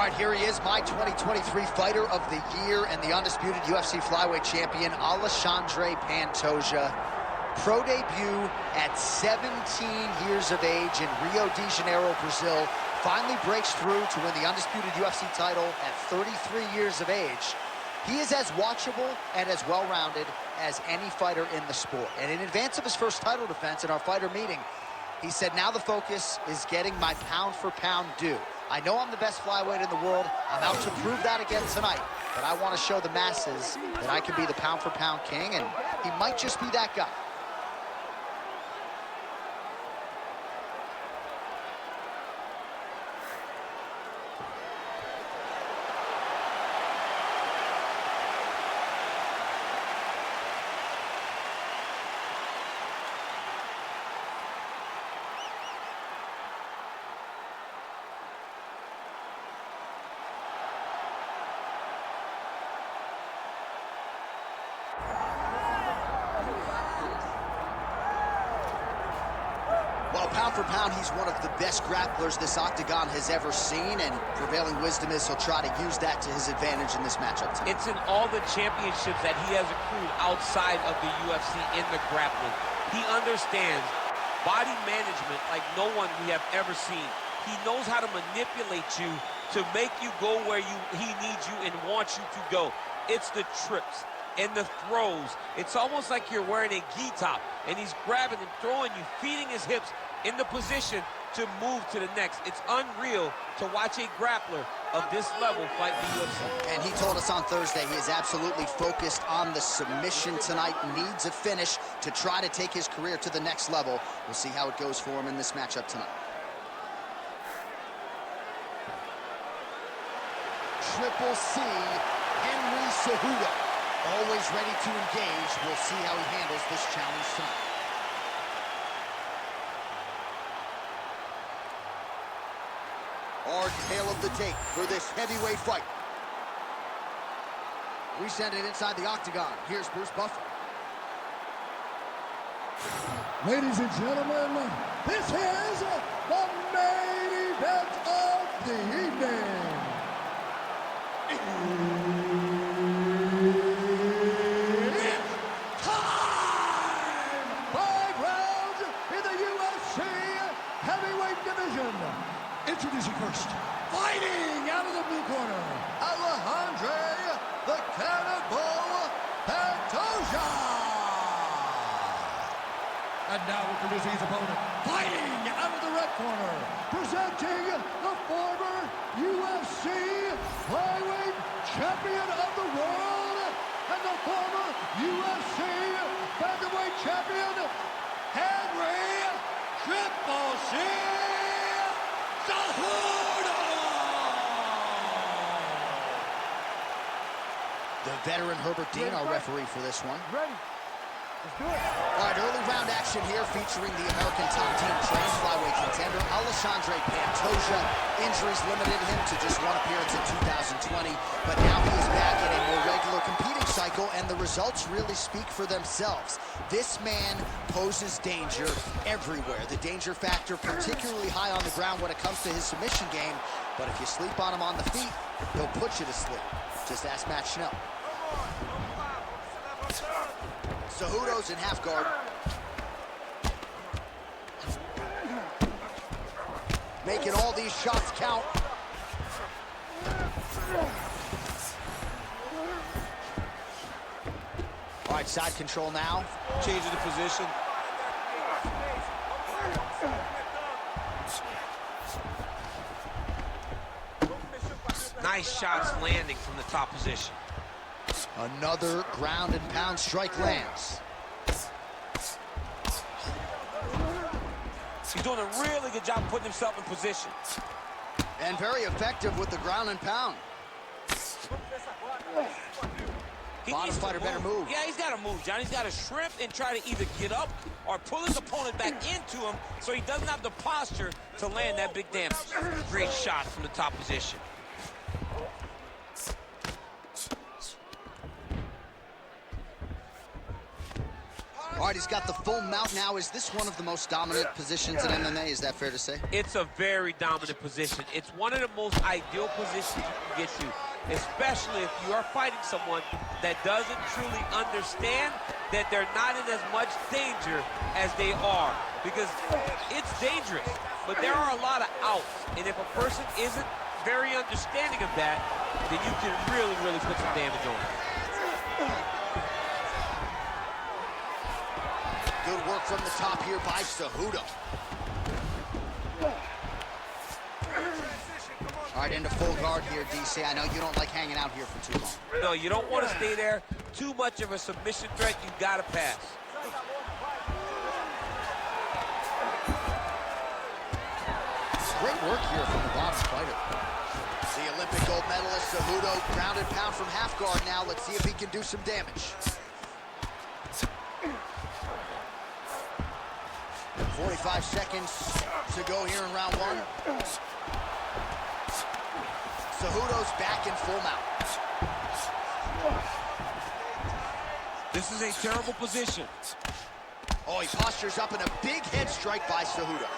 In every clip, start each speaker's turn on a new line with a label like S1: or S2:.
S1: right, here he is, my 2023 Fighter of the Year and the undisputed UFC flyweight champion, Alexandre Pantoja. Pro debut at 17 years of age in Rio de Janeiro, Brazil. Finally breaks through to win the undisputed UFC title at 33 years of age. He is as watchable and as well-rounded as any fighter in the sport. And in advance of his first title defense in our fighter meeting, he said, now the focus is getting my pound-for-pound due. I know I'm the best flyweight in the world. I'm out to prove that again tonight. But I want to show the masses that I can be the pound-for-pound king, and he might just be that guy. Well, pound for pound, he's one of the best grapplers this octagon has ever seen, and prevailing wisdom is he'll try to use that to his advantage in this matchup tonight.
S2: It's in all the championships that he has accrued outside of the UFC in the grappling. He understands body management like no one we have ever seen. He knows how to manipulate you to make you go where he needs you and wants you to go. It's the trips and the throws. It's almost like you're wearing a gi top, and he's grabbing and throwing you, feeding his hips in the position to move to the next. It's unreal to watch a grappler of this level fight the UFC.
S1: And he told us on Thursday he is absolutely focused on the submission tonight, needs a finish to try to take his career to the next level. We'll see how it goes for him in this matchup tonight. Triple C, Henry Cejudo. Always ready to engage. We'll see how he handles this challenge tonight. Our tale of the tape for this heavyweight fight. We send it inside the octagon. Here's Bruce Buffer.
S3: Ladies and gentlemen, this is the main event of the evening. Introducing first, fighting out of the blue corner, Alexandre the Cannibal Pantoja. And now introducing his opponent, fighting out of the red corner, presenting the former UFC flyweight champion of the world and the former UFC featherweight champion, Henry Triple C. Cejudo!
S1: The veteran Herbert Dean, our referee for this one.
S3: Ready? Let's do it.
S1: All right, early round action here featuring the American top team trained flyweight contender, Alexandre Pantoja. Injuries limited him to just one appearance in 2020, but now he is back in a more regular competing cycle, and the results really speak for themselves. This man poses danger everywhere. The danger factor particularly high on the ground when it comes to his submission game, but if you sleep on him on the feet, he'll put you to sleep. Just ask Matt Schnell. Cejudo's in half guard. Making all these shots count. All right, side control now.
S2: Changing the position. Nice shots landing from the top position.
S1: Another ground and pound strike lands.
S2: He's doing a really good job putting himself in position.
S1: And very effective with the ground and pound. Bottom fighter better move.
S2: Yeah, he's got to move, John. He's got to shrimp and try to either get up or pull his opponent back into him so he doesn't have the posture to land that big damage. Great shot from the top position.
S1: All right, he's got the full mount now. Is this one of the most dominant positions in MMA? Is that fair to say?
S2: It's a very dominant position. It's one of the most ideal positions you can get to, especially if you are fighting someone that doesn't truly understand that they're not in as much danger as they are. Because it's dangerous, but there are a lot of outs. And if a person isn't very understanding of that, then you can really, really put some damage on them.
S1: Good work from the top here by Cejudo. All right, into full guard here, DC. I know you don't like hanging out here for too long.
S2: No, you don't want to stay there. Too much of a submission threat, you got to pass.
S1: Great work here from the bottom fighter. The Olympic gold medalist, Cejudo, ground and pound from half guard now. Let's see if he can do some damage. 45 seconds to go here in round one. Cejudo's back in full mount.
S2: This is a terrible position.
S1: Oh, he postures up in a big head strike by Cejudo.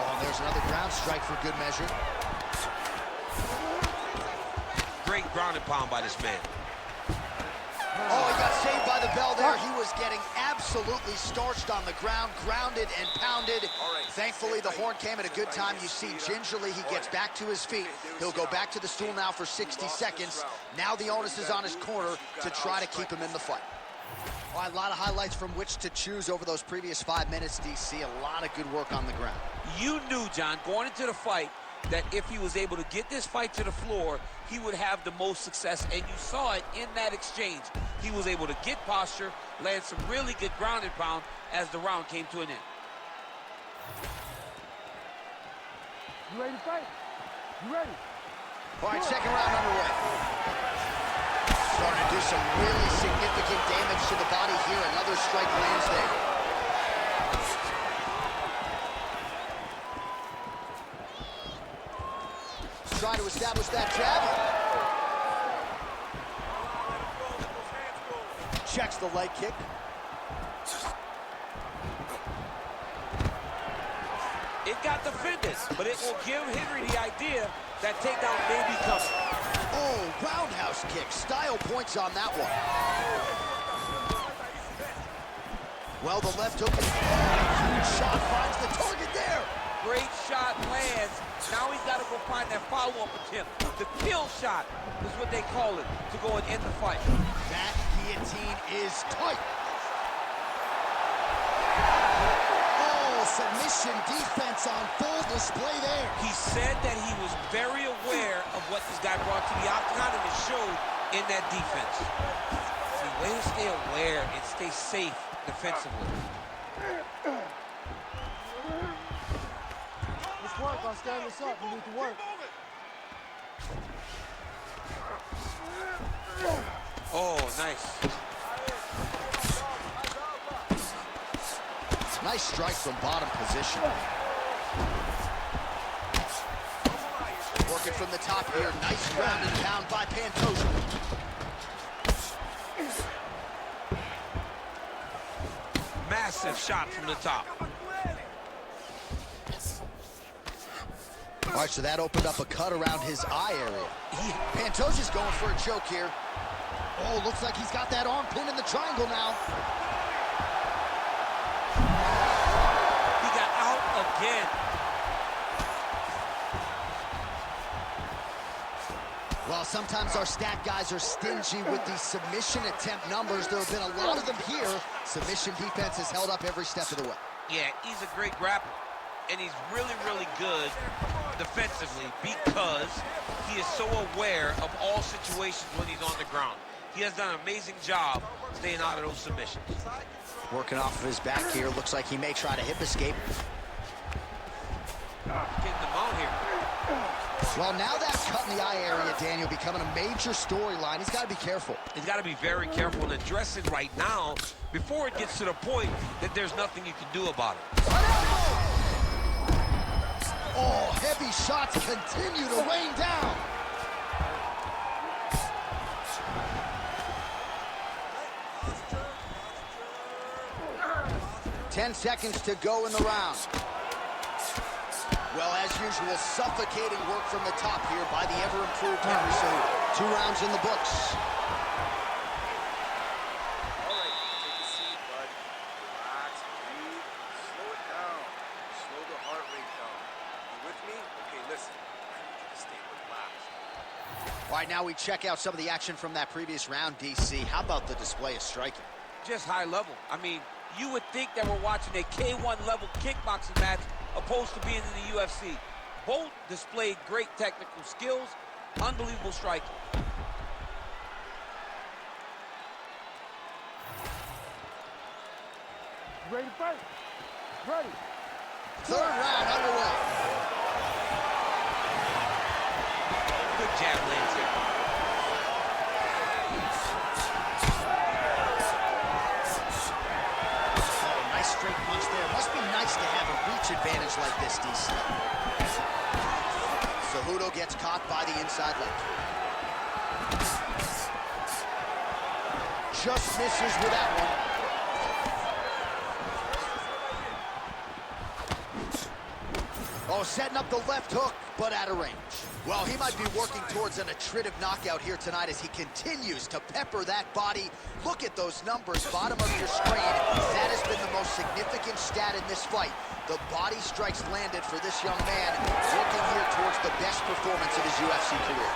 S1: Oh, and there's another ground strike for good measure.
S2: Great ground and pound by this man.
S1: Oh, he got saved by the bell there. He was getting absolutely starched on the ground, grounded and pounded. Thankfully, the horn came at a good time. You see, gingerly, he gets back to his feet. He'll go back to the stool now for 60 seconds. Now the onus is on his corner to try to keep him in the fight. All right, a lot of highlights from which to choose over those previous 5 minutes, DC. A lot of good work on the ground.
S2: You knew, John, going into the fight, that if he was able to get this fight to the floor, he would have the most success, and you saw it in that exchange. He was able to get posture, land some really good ground and pound as the round came to an end.
S3: You ready to fight? You ready?
S1: All right, second round underway. Starting to do some really significant damage to the body here. Another strike lands there. Trying to establish that jab. Checks the leg kick.
S2: It got defended, but it will give Henry the idea that takedown may be coming.
S1: Oh, roundhouse kick. Style points on that one. Well, the left hook is huge shot, finds the target there.
S2: Great shot lands. Now he's got to go find that follow-up attempt. The kill shot is what they call it, to go and end the fight.
S1: That guillotine is tight. Submission defense on full display there.
S2: He said that he was very aware of what this guy brought to the octagon, and it showed in that defense. The way to stay aware and stay safe defensively.
S3: Let's work on stand this up. We need to work.
S2: Oh, nice.
S1: Nice strike from bottom position. Working from the top here. Nice ground and pound by Pantoja.
S2: Massive shot from the top.
S1: All right, so that opened up a cut around his eye area. Pantoja's going for a choke here. Oh, looks like he's got that arm pinned in the triangle now.
S2: Again.
S1: Well, sometimes our stat guys are stingy with the submission attempt numbers. There have been a lot of them here. Submission defense has held up every step of the way.
S2: Yeah, he's a great grappler. And he's really, really good defensively because he is so aware of all situations when he's on the ground. He has done an amazing job staying out of those submissions.
S1: Working off of his back here. Looks like he may try to hip escape.
S2: Getting them out here.
S1: Well, now that cut in the eye area, Daniel, becoming a major storyline. He's got to be careful.
S2: He's got to be very careful and address it right now before it gets to the point that there's nothing you can do about it.
S1: Oh, heavy shots continue to rain down. 10 seconds to go in the round. Well, as usual, suffocating work from the top here by the ever-improved Henry Cejudo. 2 rounds in the books.
S4: All right, take a seat, bud. Relax, breathe, slow it down. Slow the heart rate down. You with me? Okay, listen. I need you to stay relaxed.
S1: All right, now we check out some of the action from that previous round, DC. How about the display of striking?
S2: Just high level. I mean, you would think that we're watching a K1 level kickboxing match opposed to being in the UFC. Both displayed great technical skills, unbelievable striking.
S3: Ready to fight? Ready.
S1: 3rd round underway.
S2: Good jab lands here.
S1: Oh, nice straight punch there. Must be nice to have a reach advantage like this, DC. Cejudo gets caught by the inside leg. Just misses with that one. Oh, setting up the left hook, but out of range. Well, he might be working towards an attritive knockout here tonight as he continues to pepper that body. Look at those numbers, bottom of your screen. That has been the most significant stat in this fight. The body strikes landed for this young man, working here towards the best performance of his UFC career.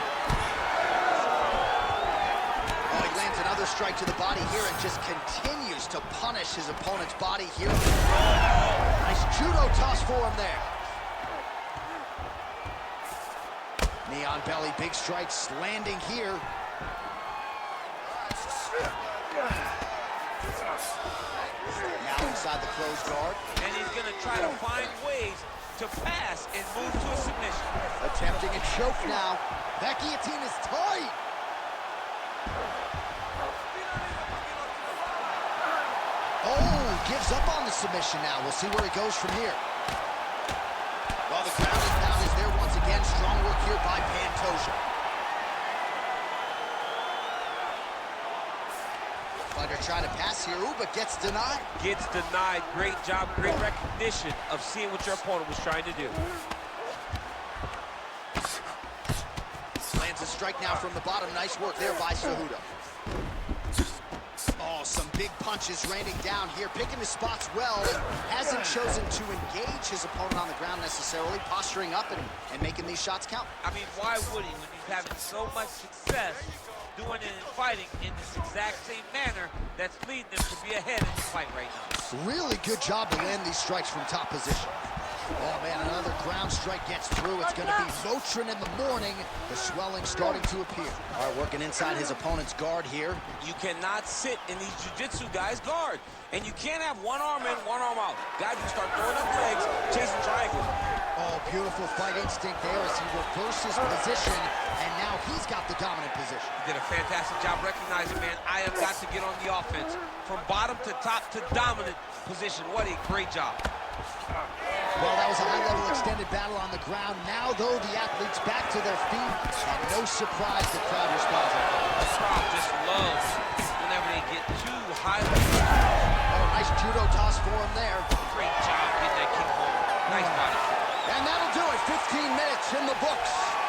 S1: Oh, he lands another strike to the body here and just continues to punish his opponent's body here. Nice judo toss for him there. Knee on belly, big strikes landing here. Now inside the closed guard.
S2: And he's going to try to find ways to pass and move to a submission.
S1: Attempting a choke now. That guillotine is tight. Oh, gives up on the submission now. We'll see where he goes from here. Well, the ground and pound is there once again. Strong work here by Pantoja. Fighter trying to pass here, ooh, but gets denied.
S2: Gets denied. Great job, great recognition of seeing what your opponent was trying to do.
S1: Lands a strike now from the bottom. Nice work there by Cejudo. Oh, some big punches raining down here, picking his spots well, and hasn't chosen to engage his opponent on the ground necessarily, posturing up and making these shots count.
S2: I mean, why would he when he's having so much success doing it and fighting in this exact same manner that's leading him to be ahead in the fight right now?
S1: Really good job to land these strikes from top position. Oh, man, another ground strike gets through. It's going to be Motrin in the morning. The swelling starting to appear. All right, working inside his opponent's guard here.
S2: You cannot sit in these jiu-jitsu guys' guard. And you can't have one arm in, one arm out. Guys, you start throwing up legs, chasing triangles.
S1: Oh, beautiful fight instinct there as he reverses position, and now he's got the dominant position.
S2: He did a fantastic job recognizing, man, I have got to get on the offense. From bottom to top to dominant position. What a great job.
S1: Well, that was a high-level extended battle on the ground. Now, though, the athletes back to their feet, and no surprise the crowd responds.
S2: The crowd just loves whenever they get too high.
S1: Oh, nice judo toss for him there.
S2: Great job getting that kick home. Nice body.
S1: And that'll do it. 15 minutes in the books.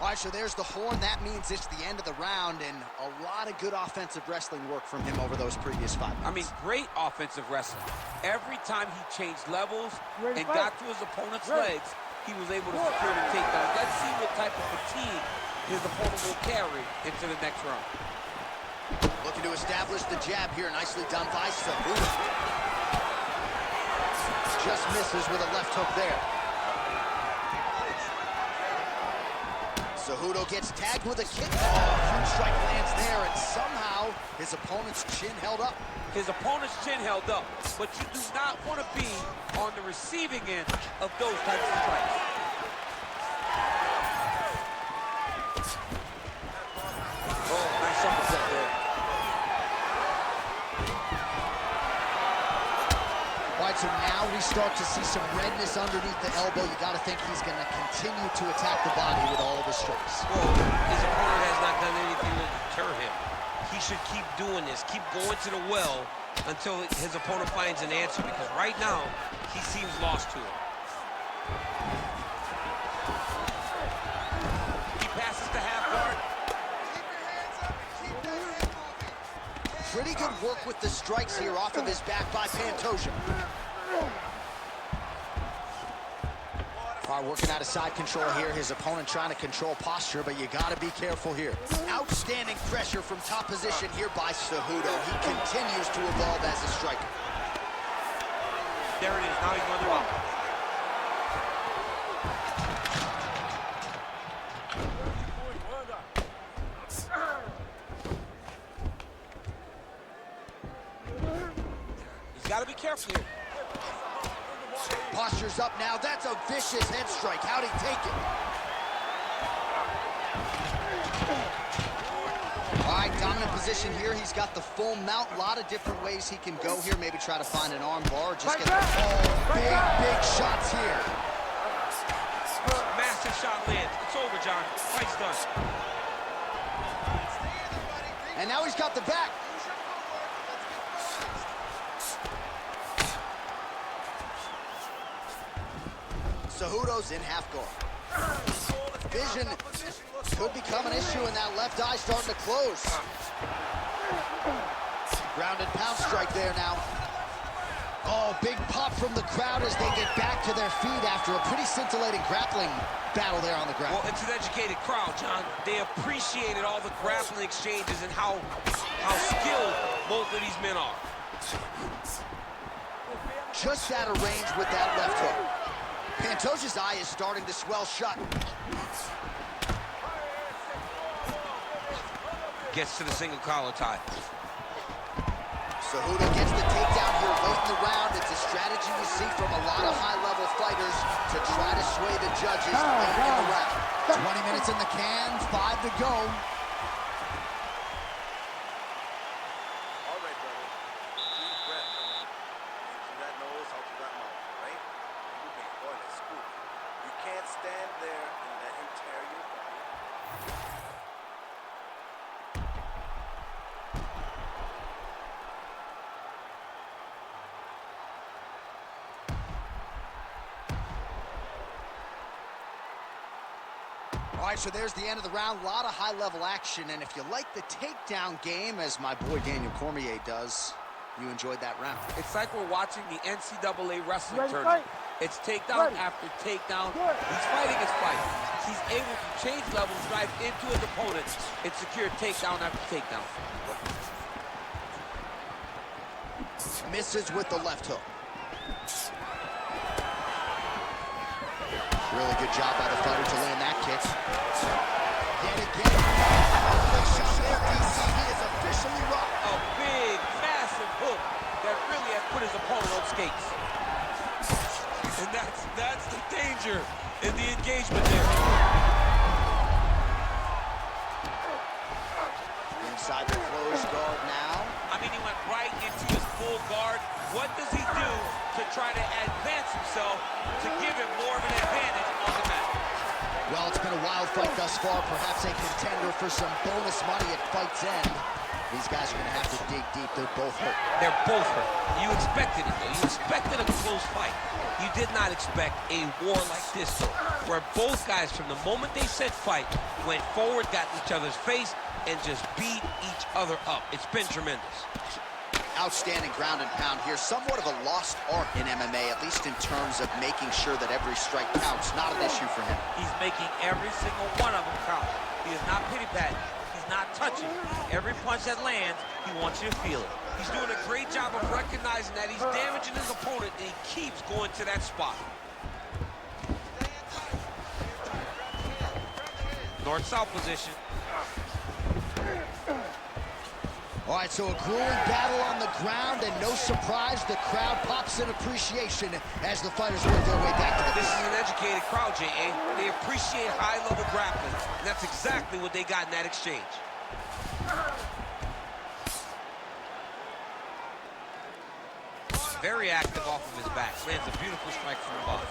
S1: All right, so there's the horn. That means it's the end of the round, and a lot of good offensive wrestling work from him over those previous 5 minutes.
S2: I mean, great offensive wrestling. Every time he changed levels and got to his opponent's legs, he was able to secure the takedown. Let's see what type of fatigue his opponent will carry into the next round.
S1: Looking to establish the jab here. Nicely done by Cejudo. Just misses with a left hook there. Cejudo gets tagged with a kick. Oh, huge strike lands there, and somehow his opponent's chin held up.
S2: His opponent's chin held up, but you do not want to be on the receiving end of those types of strikes.
S1: right, so now we start to see some redness underneath the elbow. You got to think he's going to continue to attack the body with all of his strikes.
S2: Well, his opponent has not done anything to deter him. He should keep doing this, keep going to the well until his opponent finds an answer, because right now, he seems lost to it. He passes the half guard.
S1: Pretty good work with the strikes here off of his back by Pantoja. All right, working out of side control here. His opponent trying to control posture, but you got to be careful here. Outstanding pressure from top position here by Cejudo. He continues to evolve as a striker.
S2: There it is. Now he's going to rock. He's got to be careful here.
S1: Posture's up now. That's a vicious head strike. How'd he take it? All right, dominant position here. He's got the full mount. A lot of different ways he can go here. Maybe try to find an arm bar. Just get big shots here.
S2: Massive shot lands. It's over, John. Fight's done.
S1: And now he's got the back. Cejudo's in half guard. Vision could become an issue, and that left eye starting to close. Ground and pound strike there now. Oh, big pop from the crowd as they get back to their feet after a pretty scintillating grappling battle there on the ground.
S2: Well, it's an educated crowd, John. They appreciated all the grappling exchanges and how skilled both of these men are.
S1: Just out of range with that left hook. Pantoja's eye is starting to swell shut.
S2: Gets to the single collar tie.
S1: Cejudo gets the takedown here late in the round. It's a strategy we see from a lot of high-level fighters to try to sway the judges late in the round. 20 minutes in the can, 5 to go.
S4: All right, brother. Deep breath. In through that nose, out through that mouth, right? Boy, that's cool. You can't stand there and let him tear your body.
S1: All right, so there's the end of the round. A lot of high-level action, and if you like the takedown game, as my boy Daniel Cormier does, you enjoyed that round.
S2: It's like we're watching the NCAA wrestling tournament. It's takedown after takedown. He's fighting his fight. He's able to change levels, drive into his opponent, and secure takedown after takedown.
S1: Misses with the left hook. Really good job by the fighter to land that kick. Yet again, DC, he is officially rocked.
S2: A big, massive hook that really has put his opponent on skates. And that's the danger in the engagement there.
S1: Inside the closed guard now.
S2: I mean, he went right into his full guard. What does he do to try to advance himself to give him more of an advantage on the mat?
S1: Well, it's been a wild fight thus far. Perhaps a contender for some bonus money at fight's end. These guys are going to have to dig deep. They're both hurt.
S2: They're both hurt. You expected it, though. You expected a close fight. You did not expect a war like this, though, where both guys, from the moment they said fight, went forward, got in each other's face, and just beat each other up. It's been tremendous.
S1: Outstanding ground and pound here. Somewhat of a lost art in MMA, at least in terms of making sure that every strike counts. Not an issue for him.
S2: He's making every single one of them count. He is not pity-patting. He's not touching. Every punch that lands, he wants you to feel it. He's doing a great job of recognizing that he's damaging his opponent, and he keeps going to that spot. North-south position.
S1: All right, so a grueling battle on the ground, and no surprise, the crowd pops in appreciation as the fighters work their way back to the
S2: This is an educated crowd, J.A. They appreciate high-level grappling, and that's exactly what they got in that exchange. Very active off of his back. Lands a beautiful strike from above.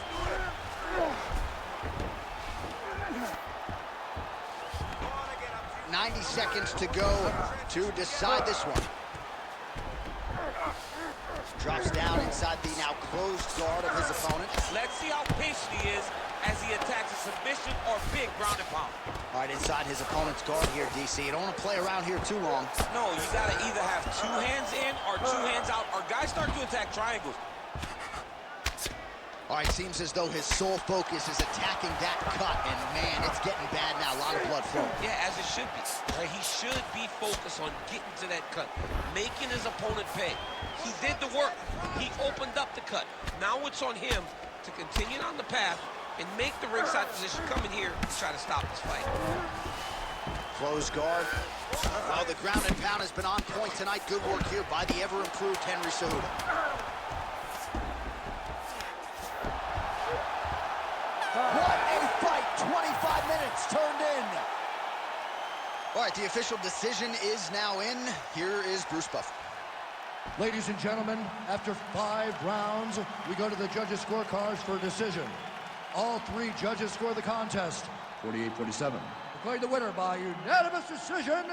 S1: 90 seconds to go to decide this one. Drops down inside the now closed guard of his opponent.
S2: Let's see how patient he is as he attacks a submission or big ground and pound.
S1: All right, inside his opponent's guard here, DC. You don't want to play around here too long.
S2: No, you got to either have 2 hands in or 2 hands out, or guys start to attack triangles.
S1: All right, seems as though his sole focus is attacking that cut, and man, it's getting bad now. A lot of blood flow.
S2: Yeah, as it should be. Right? He should be focused on getting to that cut, making his opponent pay. He did the work. He opened up the cut. Now it's on him to continue on the path and make the ringside position come in here and try to stop this fight.
S1: Closed guard. Oh, the ground and pound has been on point tonight. Good work here by the ever-improved Henry Cejudo. What a fight! 25 minutes turned in. All right, the official decision is now in. Here is Bruce Buffer.
S3: Ladies and gentlemen, after 5 rounds, we go to the judges' scorecards for a decision. All 3 judges score the contest, 48-47. Declaring the winner by unanimous decision,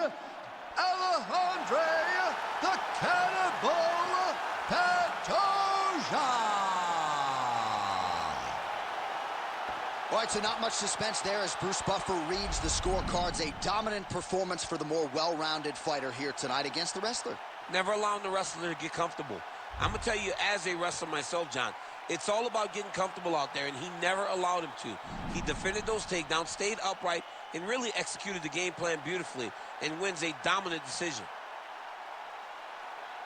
S3: Alexandre the Cannibal Pantoja!
S1: All right, so not much suspense there as Bruce Buffer reads the scorecards. A dominant performance for the more well-rounded fighter here tonight against the wrestler.
S2: Never allowing the wrestler to get comfortable. I'm going to tell you, as a wrestler myself, John, it's all about getting comfortable out there, and he never allowed him to. He defended those takedowns, stayed upright, and really executed the game plan beautifully, and wins a dominant decision.